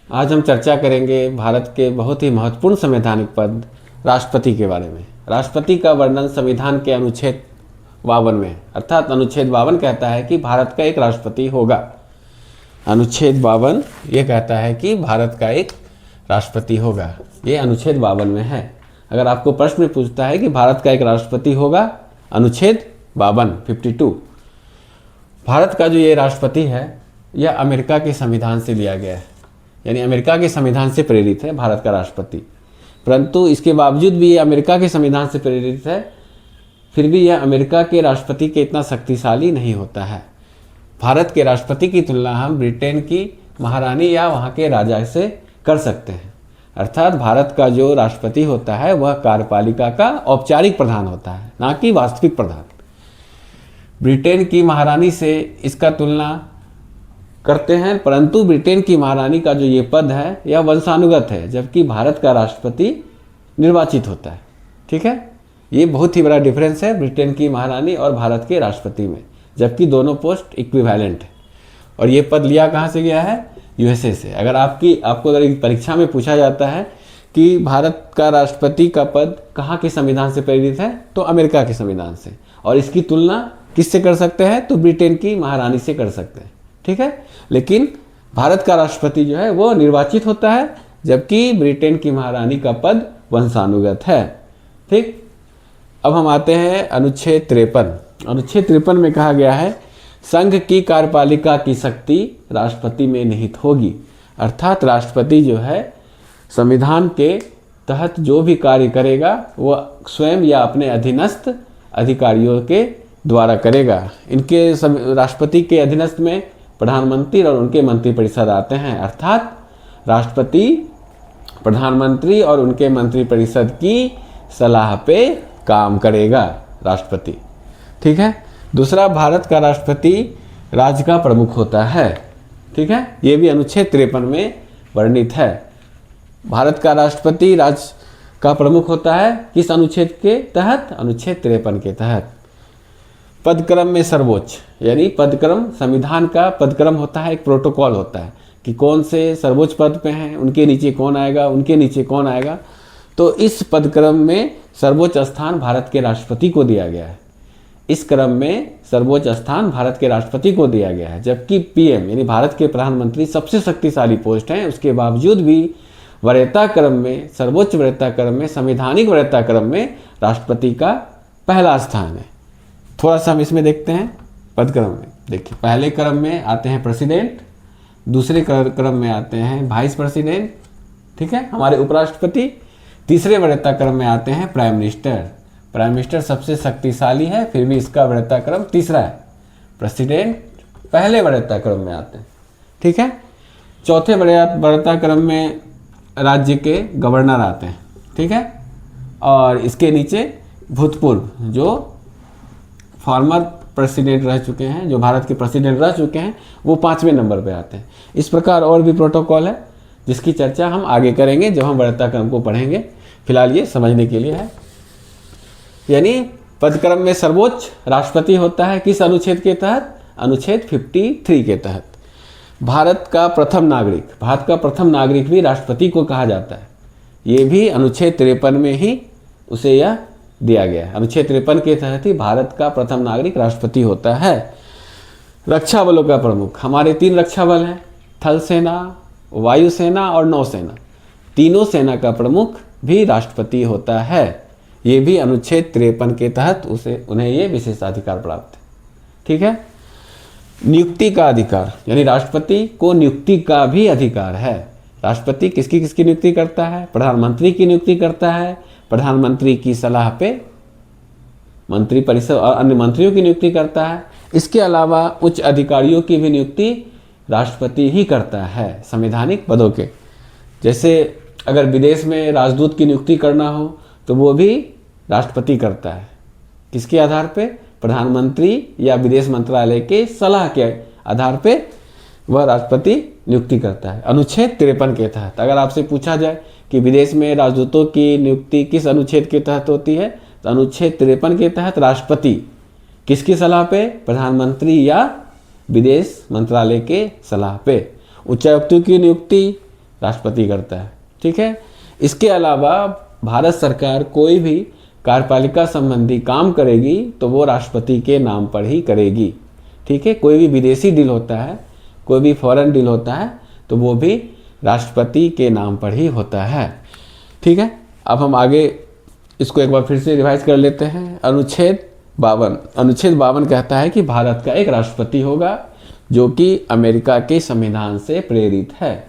आज हम चर्चा करेंगे भारत के बहुत ही महत्वपूर्ण संवैधानिक पद राष्ट्रपति के बारे में। राष्ट्रपति का वर्णन संविधान के अनुच्छेद 52 में है, अर्थात अनुच्छेद 52 कहता है कि भारत का एक राष्ट्रपति होगा। अनुच्छेद 52 ये कहता है कि भारत का एक राष्ट्रपति होगा, ये अनुच्छेद 52 में है। अगर आपको प्रश्न में पूछता है कि भारत का एक राष्ट्रपति होगा, अनुच्छेद 52 भारत का जो ये राष्ट्रपति है यह अमेरिका के संविधान से लिया गया है, यानी अमेरिका के संविधान से प्रेरित है भारत का राष्ट्रपति। परंतु इसके बावजूद भी ये अमेरिका के संविधान से प्रेरित है, फिर भी यह अमेरिका के राष्ट्रपति के इतना शक्तिशाली नहीं होता है। भारत के राष्ट्रपति की तुलना हम ब्रिटेन की महारानी या वहाँ के राजा से कर सकते हैं। अर्थात भारत का जो राष्ट्रपति होता है वह कार्यपालिका का औपचारिक प्रधान होता है, ना कि वास्तविक प्रधान। ब्रिटेन की महारानी से इसका तुलना करते हैं, परंतु ब्रिटेन की महारानी का जो ये पद है यह वंशानुगत है, जबकि भारत का राष्ट्रपति निर्वाचित होता है। ठीक है, ये बहुत ही बड़ा डिफरेंस है ब्रिटेन की महारानी और भारत के राष्ट्रपति में, जबकि दोनों पोस्ट इक्विवेलेंट है। और ये पद लिया कहाँ से गया है? यूएसए से। अगर आपको अगर परीक्षा में पूछा जाता है कि भारत का राष्ट्रपति का पद कहाँ के संविधान से प्रेरित है, तो अमेरिका के संविधान से। और इसकी तुलना किससे कर सकते हैं? तो ब्रिटेन की महारानी से कर सकते हैं। ठीक है, लेकिन भारत का राष्ट्रपति जो है वो निर्वाचित होता है, जबकि ब्रिटेन की महारानी का पद वंशानुगत है। ठीक, अब हम आते हैं अनुच्छेद 53। अनुच्छेद 53 में कहा गया है संघ की कार्यपालिका की शक्ति राष्ट्रपति में निहित होगी। अर्थात राष्ट्रपति जो है संविधान के तहत जो भी कार्य करेगा वह स्वयं या अपने अधीनस्थ अधिकारियों के द्वारा करेगा। इनके राष्ट्रपति के अधीनस्थ में प्रधानमंत्री और उनके मंत्रिपरिषद आते हैं। अर्थात राष्ट्रपति प्रधानमंत्री और उनके मंत्रिपरिषद की सलाह पे काम करेगा राष्ट्रपति। ठीक है, दूसरा, भारत का राष्ट्रपति राज्य का प्रमुख होता है। ठीक है, ये भी अनुच्छेद 53 में वर्णित है। भारत का राष्ट्रपति राज्य का प्रमुख होता है किस अनुच्छेद के तहत? अनुच्छेद 53 के तहत। पदक्रम में सर्वोच्च, यानी पदक्रम, संविधान का पदक्रम होता है, एक प्रोटोकॉल होता है कि कौन से सर्वोच्च पद पे हैं, उनके नीचे कौन आएगा, उनके नीचे कौन आएगा। तो इस पदक्रम में सर्वोच्च स्थान भारत के राष्ट्रपति को दिया गया है। इस क्रम में सर्वोच्च स्थान भारत के राष्ट्रपति को दिया गया है, जबकि पीएम यानी भारत के प्रधानमंत्री सबसे शक्तिशाली पोस्ट हैं। उसके बावजूद भी वरीयता क्रम में, सर्वोच्च वरीयता क्रम में, संवैधानिक वरीयता क्रम में राष्ट्रपति का पहला स्थान है। थोड़ा सा हम इसमें देखते हैं पदक्रम में। देखिए, पहले क्रम में आते हैं प्रेसिडेंट, दूसरे क्रम में आते हैं वाइस प्रेसिडेंट, ठीक है, हमारे उपराष्ट्रपति। तीसरे वरीयता क्रम में आते हैं प्राइम मिनिस्टर। प्राइम मिनिस्टर सबसे शक्तिशाली है, फिर भी इसका वरीयता क्रम तीसरा है। प्रेसिडेंट पहले वरीयता क्रम में आते हैं। ठीक है, चौथे वरीयता क्रम में राज्य के गवर्नर आते हैं। ठीक है, और इसके नीचे भूतपूर्व जो फॉर्मर प्रेसिडेंट रह चुके हैं, जो भारत के प्रेसिडेंट रह चुके हैं, वो 5वें नंबर पे आते हैं। इस प्रकार और भी प्रोटोकॉल है जिसकी चर्चा हम आगे करेंगे जब हम वरीयता क्रम को पढ़ेंगे। फिलहाल ये समझने के लिए है। यानी पदक्रम में सर्वोच्च राष्ट्रपति होता है किस अनुच्छेद के तहत? अनुच्छेद 53 के तहत। भारत का प्रथम नागरिक भी राष्ट्रपति को कहा जाता है। ये भी अनुच्छेद 53 में ही उसे यह दिया गया है। अनुच्छेद 53 के तहत ही भारत का प्रथम नागरिक राष्ट्रपति होता है। रक्षा बलों का प्रमुख, हमारे 3 रक्षा बल हैं, थल सेना, वायुसेना और नौसेना। तीनों सेना का प्रमुख भी राष्ट्रपति होता है। ये भी अनुच्छेद 53 के तहत उन्हें ये विशेषाधिकार प्राप्त है। ठीक है, नियुक्ति का अधिकार, यानी राष्ट्रपति को नियुक्ति का भी अधिकार है। राष्ट्रपति किसकी नियुक्ति करता है? प्रधानमंत्री की नियुक्ति करता है। प्रधानमंत्री की सलाह पे मंत्रिपरिषद और अन्य मंत्रियों की नियुक्ति करता है। इसके अलावा उच्च अधिकारियों की भी नियुक्ति राष्ट्रपति ही करता है संवैधानिक पदों के। जैसे अगर विदेश में राजदूत की नियुक्ति करना हो तो वो भी राष्ट्रपति करता है। किसके आधार पे? प्रधानमंत्री या विदेश मंत्रालय के सलाह के आधार पे वह राष्ट्रपति नियुक्ति करता है अनुच्छेद 53 के तहत। अगर आपसे पूछा जाए कि विदेश में राजदूतों की नियुक्ति किस अनुच्छेद के तहत होती है, तो अनुच्छेद 53 के तहत राष्ट्रपति किसकी सलाह पे? प्रधानमंत्री या विदेश मंत्रालय के सलाह पे। उच्चायुक्तों की नियुक्ति राष्ट्रपति करता है। ठीक है, इसके अलावा भारत सरकार कोई भी कार्यपालिका संबंधी काम करेगी तो वो राष्ट्रपति के नाम पर ही करेगी। ठीक है, कोई भी विदेशी डील होता है, कोई भी फॉरेन डील होता है तो वो भी राष्ट्रपति के नाम पर ही होता है। ठीक है, अब हम आगे इसको एक बार फिर से रिवाइज कर लेते हैं। अनुच्छेद 52 कहता है कि भारत का एक राष्ट्रपति होगा जो कि अमेरिका के संविधान से प्रेरित है।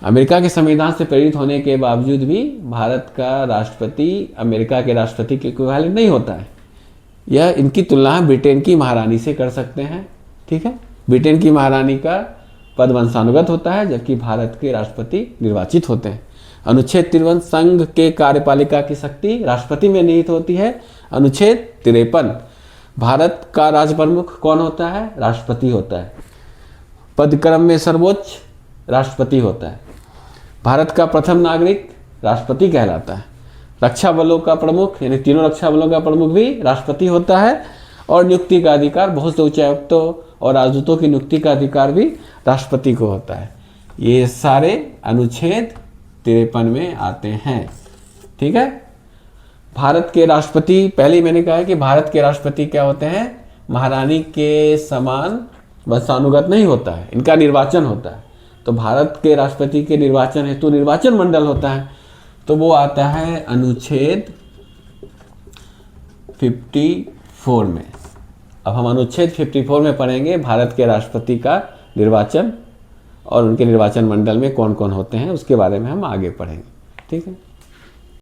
अमेरिका के संविधान से प्रेरित होने के बावजूद भी भारत का राष्ट्रपति अमेरिका के राष्ट्रपति के इक्विवेलेंट नहीं होता है। यह इनकी तुलना ब्रिटेन की महारानी से कर सकते हैं। ठीक है, ब्रिटेन की महारानी का पद वंशानुगत होता है जबकि भारत के राष्ट्रपति निर्वाचित होते हैं। अनुच्छेद 53 संघ के कार्यपालिका की शक्ति राष्ट्रपति में निहित होती है। अनुच्छेद 53 भारत का राज्य प्रमुख कौन होता है? राष्ट्रपति होता है। पद क्रम में सर्वोच्च राष्ट्रपति होता है। भारत का प्रथम नागरिक राष्ट्रपति कहलाता है। रक्षा बलों का प्रमुख यानी तीनों रक्षा बलों का प्रमुख भी राष्ट्रपति होता है और नियुक्ति का अधिकार बहुत से उच्चायुक्तों और राजदूतों की नियुक्ति का अधिकार भी राष्ट्रपति को होता है। ये सारे अनुच्छेद 53 में आते हैं। ठीक है, भारत के राष्ट्रपति, पहले ही मैंने कहा है कि भारत के राष्ट्रपति क्या होते हैं? महारानी के समान वंशानुगत नहीं होता है, इनका निर्वाचन होता है। तो भारत के राष्ट्रपति के निर्वाचन हेतु निर्वाचन मंडल होता है, तो वो आता है अनुच्छेद 54 में। अब हम अनुच्छेद 54 में पढ़ेंगे भारत के राष्ट्रपति का निर्वाचन और उनके निर्वाचन मंडल में कौन कौन होते हैं, उसके बारे में हम आगे पढ़ेंगे। ठीक है।